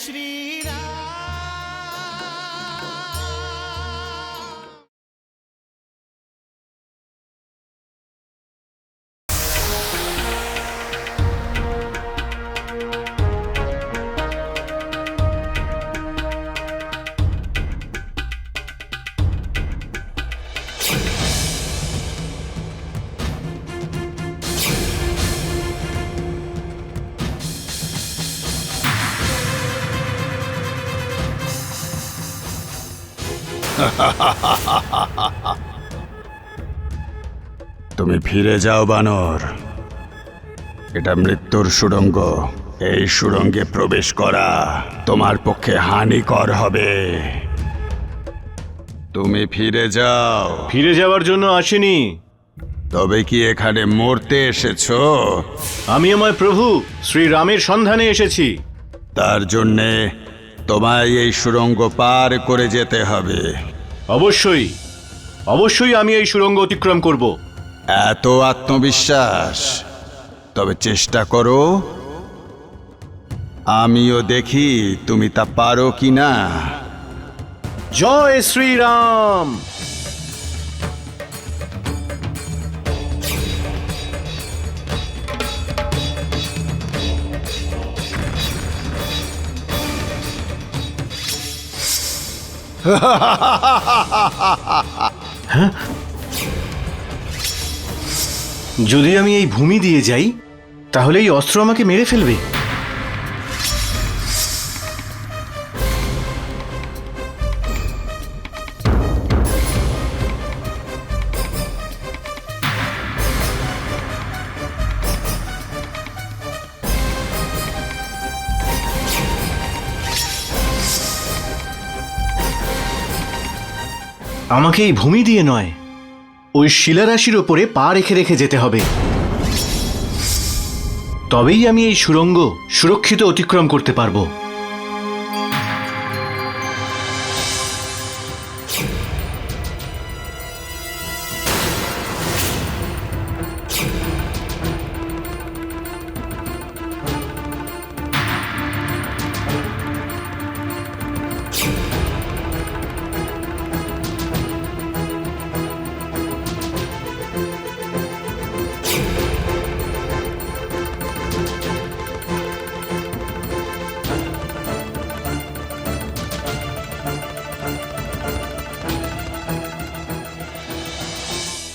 শ্রীরাম। তুমি ফিরে যাও বানর। এটা মৃত্যুর সুড়ঙ্গ। এই সুড়ঙ্গে প্রবেশ করা তোমার পক্ষে হানিকর হবে। তুমি ফিরে যাও। ফিরে যাওয়ার জন্য আসিনি। তবে কি এখানে মরতে এসেছো? আমি আমার প্রভু শ্রীরামের সন্ধানে এসেছি। তার জন্যে তোমায় এই সুড়ঙ্গ পার করে যেতে হবে। অবশ্যই অবশ্যই আমি এই সুড়ঙ্গ অতিক্রম করব। এত আত্মবিশ্বাস? তবে চেষ্টা করো, আমিও দেখি তুমি তা পারো কিনা। জয় শ্রীরাম। যদি আমি এই ভূমি দিয়ে যাই তাহলে এই অস্ত্র আমাকে মেরে ফেলবে। আমাকে এই ভূমি দিয়ে নয়, ওই শিলারাশির ওপরে পা রেখে রেখে যেতে হবে। তবেই আমি এই সুড়ঙ্গ সুরক্ষিত অতিক্রম করতে পারবো।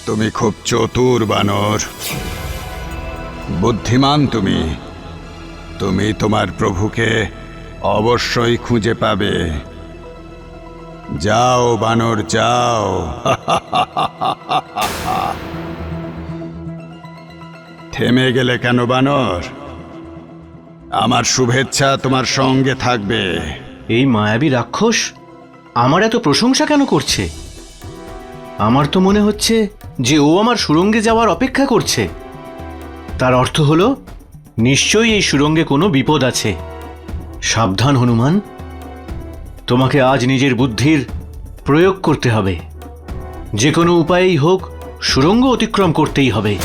তুমি খুব চতুর বানর, বুদ্ধিমান। তুমি তুমি তোমার প্রভুকে অবশ্যই খুঁজে পাবে। যাও বানর, যাও। থেমে গেলে কেন বানর? আমার শুভেচ্ছা তোমার সঙ্গে থাকবে। এই মায়াবী রাক্ষস আমার এত প্রশংসা কেন করছে? আমার তো মনে হচ্ছে যে ও আমার সুড়ঙ্গে যাওয়ার অপেক্ষা করছে। তার অর্থ হলো নিশ্চয়ই এই সুড়ঙ্গে কোনো বিপদ আছে। সাবধান হনুমান, তোমাকে আজ নিজের বুদ্ধির প্রয়োগ করতে হবে। যে কোনো উপায়েই হোক সুড়ঙ্গ অতিক্রম করতেই হবে।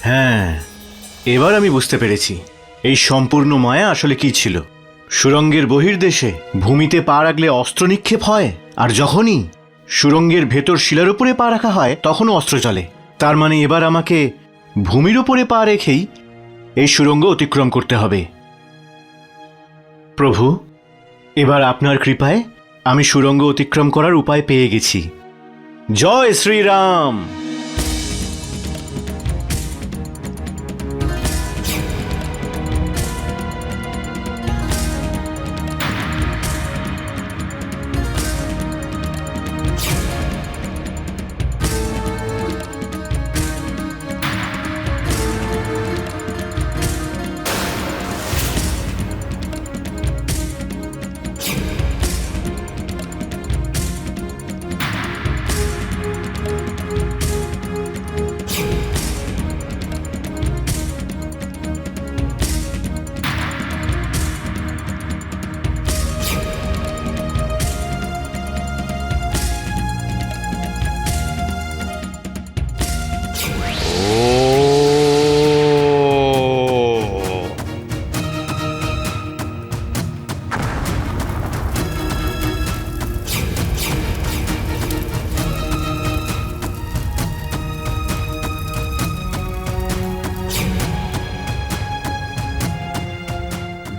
হ্যাঁ, এবার আমি বুঝতে পেরেছি এই সম্পূর্ণ মায়া আসলে কি ছিল। সুড়ঙ্গের বহির্দেশে ভূমিতে পা রাখলে অস্ত্র নিক্ষেপ হয়, আর যখনই সুড়ঙ্গের ভেতর শিলার উপরে পা রাখা হয় তখনও অস্ত্র চলে। তার মানে এবার আমাকে ভূমির উপরে পা রেখেই এই সুড়ঙ্গ অতিক্রম করতে হবে। প্রভু, এবার আপনার কৃপায় আমি সুড়ঙ্গ অতিক্রম করার উপায় পেয়ে গেছি। জয় শ্রীরাম।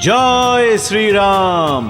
জয় শ্রীরাম।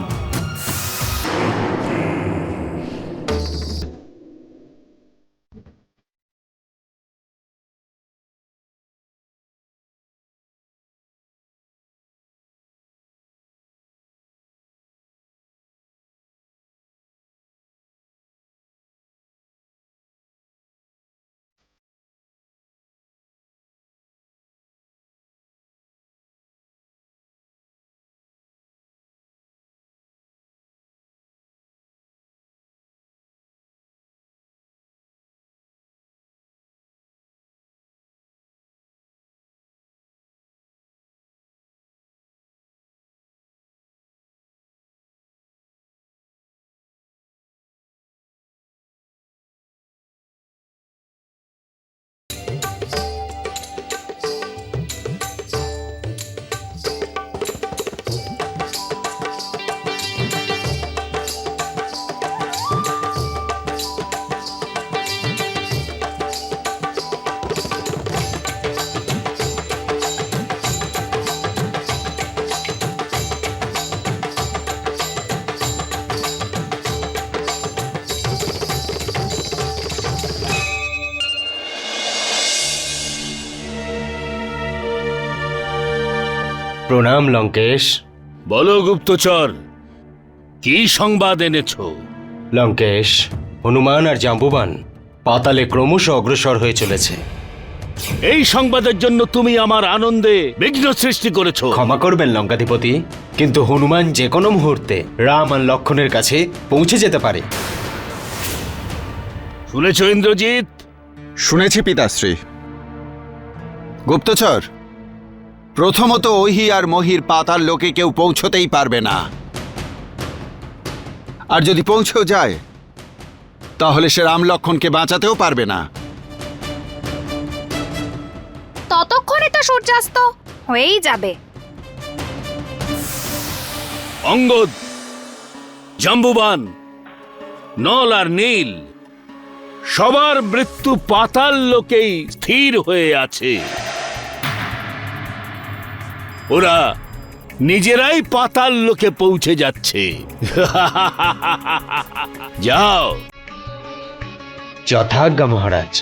প্রণাম লঙ্কেশ। বলো গুপ্তচর, কি সংবাদ এনেছো? লঙ্কেশ, হনুমান আর জাম্বুবান পাতালে ক্রমশ অগ্রসর হয়ে চলেছে। এই সংবাদের জন্য তুমি আমার আনন্দে বিঘ্ন সৃষ্টি করেছো। ক্ষমা করবেন লঙ্কাধিপতি, কিন্তু হনুমান যে কোনো মুহূর্তে রাম আর লক্ষণের কাছে পৌঁছে যেতে পারে। শুনেছো ইন্দ্রজিৎ? শুনেছি পিতাশ্রী। গুপ্তচর, প্রথমত ওহি আর মহির পাতাল লোকে কেউ পৌঁছতেই পারবে না, আর যদি পৌঁছেও যায় তাহলে সে রাম লক্ষণকে বাঁচাতেও পারবে না। ততক্ষণে তো সূর্যাস্ত হয়েই যাবে। অঙ্গদ, জাম্বুবান, নল আর নীল সবার মৃত্যু পাতাল লোকেই স্থির হয়ে আছে। ওরা নিজেরাই পাতাল লোকে পৌঁছে যাচ্ছে। যাও। যথাজ্ঞা মহারাজ।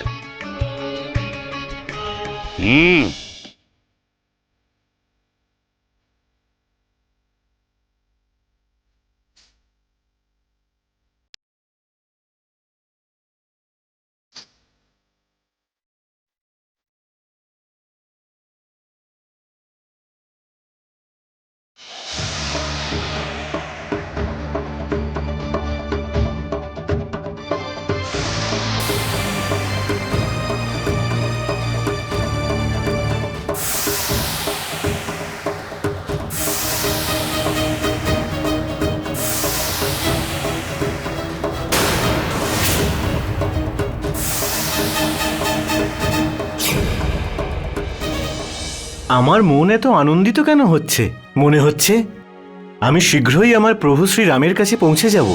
হুম। আমার মন এত আনন্দিত কেন হচ্ছে? মনে হচ্ছে আমি শীঘ্রই আমার প্রভু শ্রীরামের কাছে পৌঁছে যাব।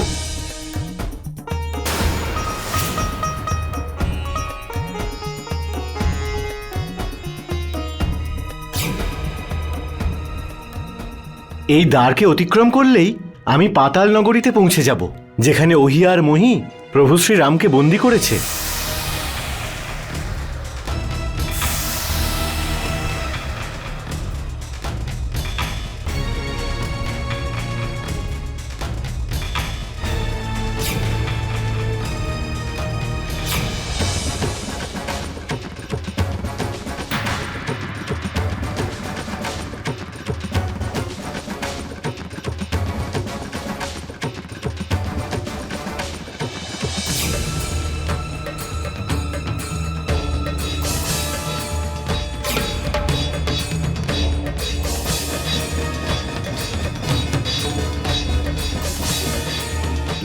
এই দ্বারকে অতিক্রম করলেই আমি পাতাল নগরীতে পৌঁছে যাব, যেখানে ওহি আর মহি প্রভু শ্রীরামকে বন্দী করেছে।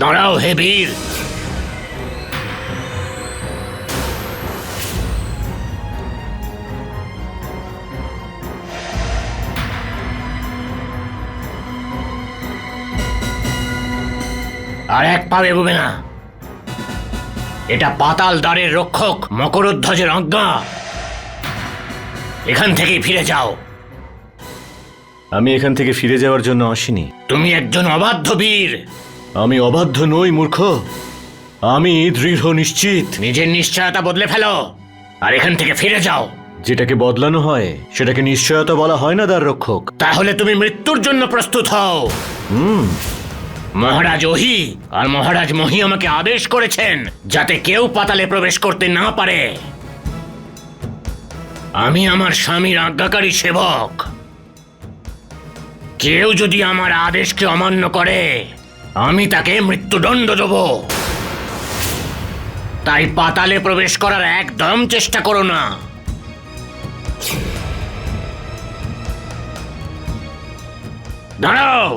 দাঁড়াও হে বীর। আর এক পা এগোবে না। এটা পাতাল দ্বারের রক্ষক মকরধ্বজের আজ্ঞা। এখান থেকেই ফিরে যাও। আমি এখান থেকে ফিরে যাওয়ার জন্য আসিনি। তুমি একজন অবাধ্য বীর। আমি অবাধ্য নই মূর্খ, আমি দৃঢ় নিশ্চিত। নিজের নিশ্চয়তা বদলে ফেলো আর এখান থেকে ফিরে যাও। যেটাকে বদলানো হয় সেটাকে নিশ্চয়তা বলা হয় না দ্বার রক্ষক। তাহলে তুমি মৃত্যুর জন্য প্রস্তুত হও। মহারাজ ওহি আর মহারাজ মহি আমাকে আদেশ করেছেন যাতে কেউ পাতালে প্রবেশ করতে না পারে। আমি আমার স্বামীর আজ্ঞাকারী সেবক। কেউ যদি আমার আদেশকে অমান্য করে আমি তাকে মৃত্যুদণ্ড দেব। তাই পাতালে প্রবেশ করার একদম চেষ্টা করো না। দাঁড়াও।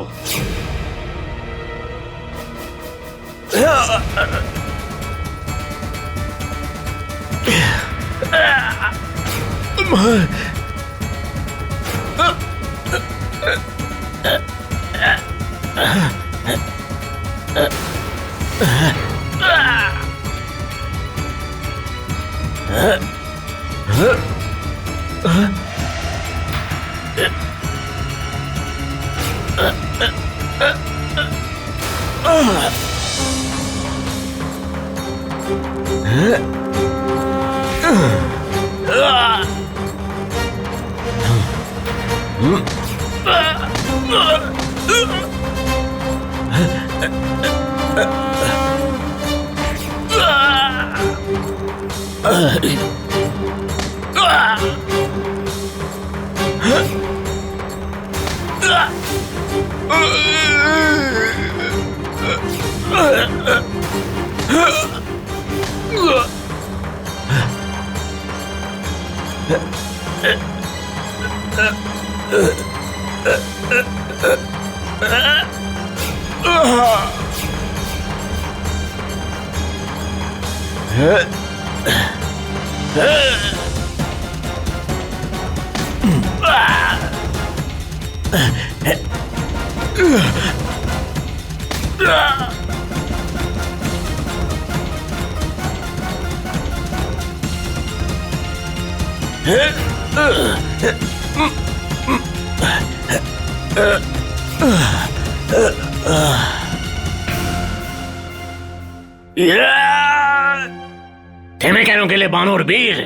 থেমে কেন গেলে বানর বীর?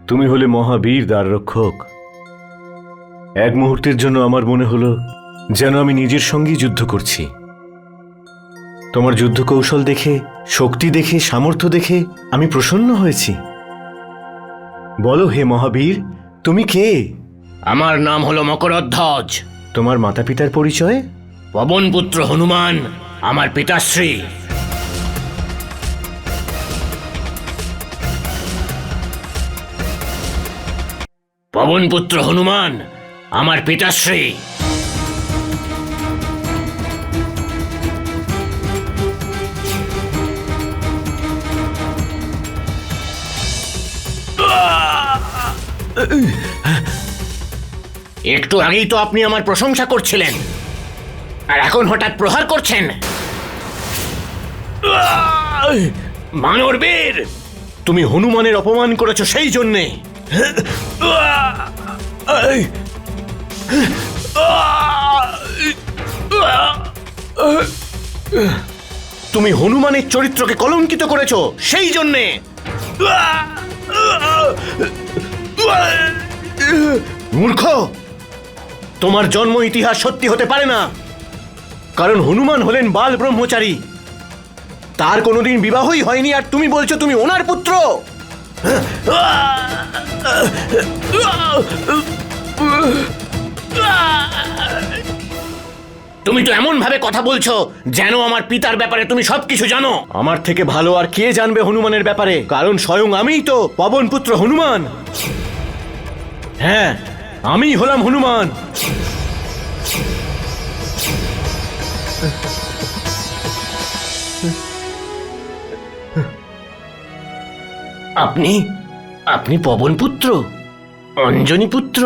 তুমি হলে মহাবীর দ্বার রক্ষক। এক মুহূর্তের জন্য আমার মনে হলো যেন আমি নিজের সঙ্গেই যুদ্ধ করছি। তোমার যুদ্ধ কৌশল দেখে, শক্তি দেখে, সামর্থ্য দেখে আমি প্রসন্ন হয়েছি। বলো হে মহাবীর, তুমি কে? আমার নাম হলো মকরধ্বজ। তোমার মাতা পিতার পরিচয়? পবনপুত্র হনুমান আমার পিতাশ্রী। পবনপুত্র হনুমান আমার পিতাশ্রী। একটু আগেই তো আপনি আমার প্রশংসা করছিলেন আর এখন হঠাৎ প্রহার করছেন। বানর বীর, তুমি হনুমানের অপমান করেছো সেই জন্যে। তুমি হনুমানের চরিত্রকে কলঙ্কিত করেছো সেই জন্যে। মূর্খ, তোমার জন্ম ইতিহাস সত্যি হতে পারে না, কারণ হনুমান হলেন বাল ব্রহ্মচারী। তার কোনোদিন বিবাহই হয়নি আর তুমি বলছো তুমি ওনার পুত্র। তুমি তো এমন ভাবে কথা বলছো যেন আমার পিতার ব্যাপারে তুমি সবকিছু জানো। আমার থেকে ভালো আর কে জানবে হনুমানের ব্যাপারে, কারণ স্বয়ং আমিই তো পবনপুত্র হনুমান। হ্যাঁ, আমিই হলাম হনুমান। আপনি আপনি পবনপুত্র, অঞ্জনী পুত্র?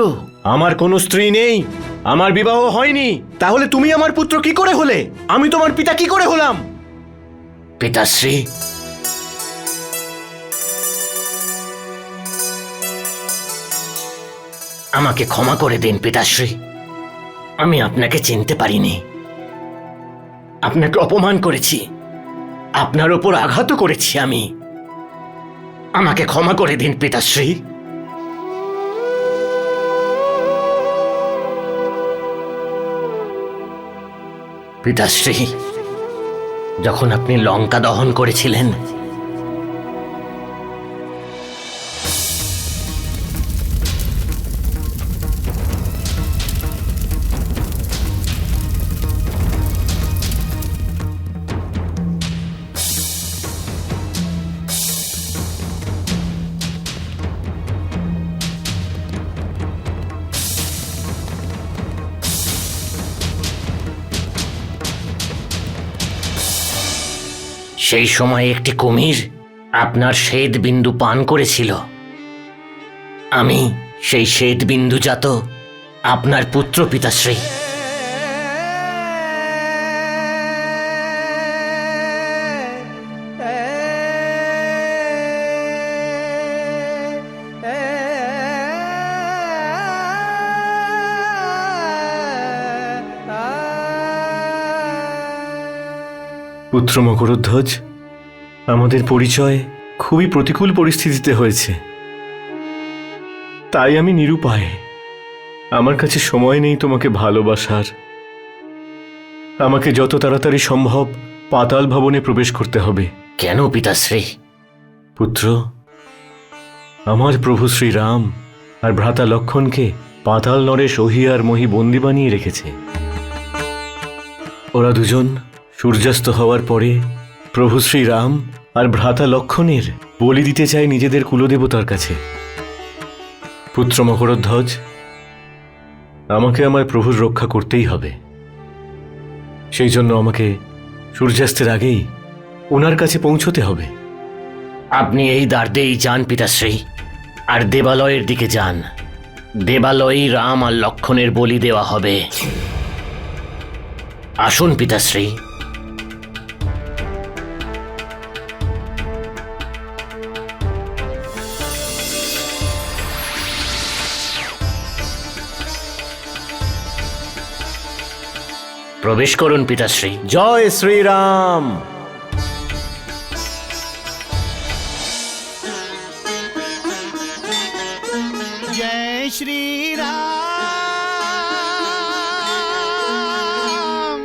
আমার কোনো স্ত্রী নেই, আমার বিবাহ হয়নি। তাহলে তুমি আমার পুত্র কি করে হলে? আমি তোমার পিতা কি করে হলাম? পিতাশ্রী, আমাকে ক্ষমা করে দিন পিতাশ্রী। আমি আপনাকে চিনতে পারিনি, আপনাকে অপমান করেছি, আপনার ওপর আঘাত করেছি আমি। আমাকে ক্ষমা করে দিন পিতাশ্রী। পিতাশ্রী, যখন আপনি লঙ্কা দহন করেছিলেন, সেই সময় একটি কুমির আপনার শ্বেত বিন্দু পান করেছিল। আমি সেই শ্বেত বিন্দুজাত আপনার পুত্র পিতাশ্রী। পুত্র মকরধ্বজ, আমাদের পরিচয় খুবই প্রতিকূল পরিস্থিতিতে হয়েছে, তাই আমি নিরুপায়। আমার কাছে সময় নেই তোমাকে ভালোবাসার। আমাকে যত তাড়াতাড়ি সম্ভব পাতাল ভবনে প্রবেশ করতে হবে। কেন পিতাশ্রী? পুত্র, আমার প্রভু শ্রীরাম আর ভ্রাতা লক্ষণকে পাতাল নরেশ ওহি আর মহি বন্দি বানিয়ে রেখেছে। ওরা দুজন সূর্যাস্ত হওয়ার পরে প্রভু শ্রীরাম আর ভ্রাতা লক্ষণের বলি দিতে চায় নিজেদের কুলদেবতার কাছে। পুত্র মকরধ্বজ, আমাকে আমার প্রভুর রক্ষা করতেই হবে। সেই জন্য আমাকে সূর্যাস্তের আগেই ওনার কাছে পৌঁছতে হবে। আপনি এই দ্বার দিয়েই যান পিতাশ্রী, আর দেবালয়ের দিকে যান। দেবালয়েই রাম আর লক্ষণের বলি দেওয়া হবে। আসুন পিতাশ্রী। প্রবেশ করুন পিতাশ্রী। জয় শ্রীরাম। जय श्री राम।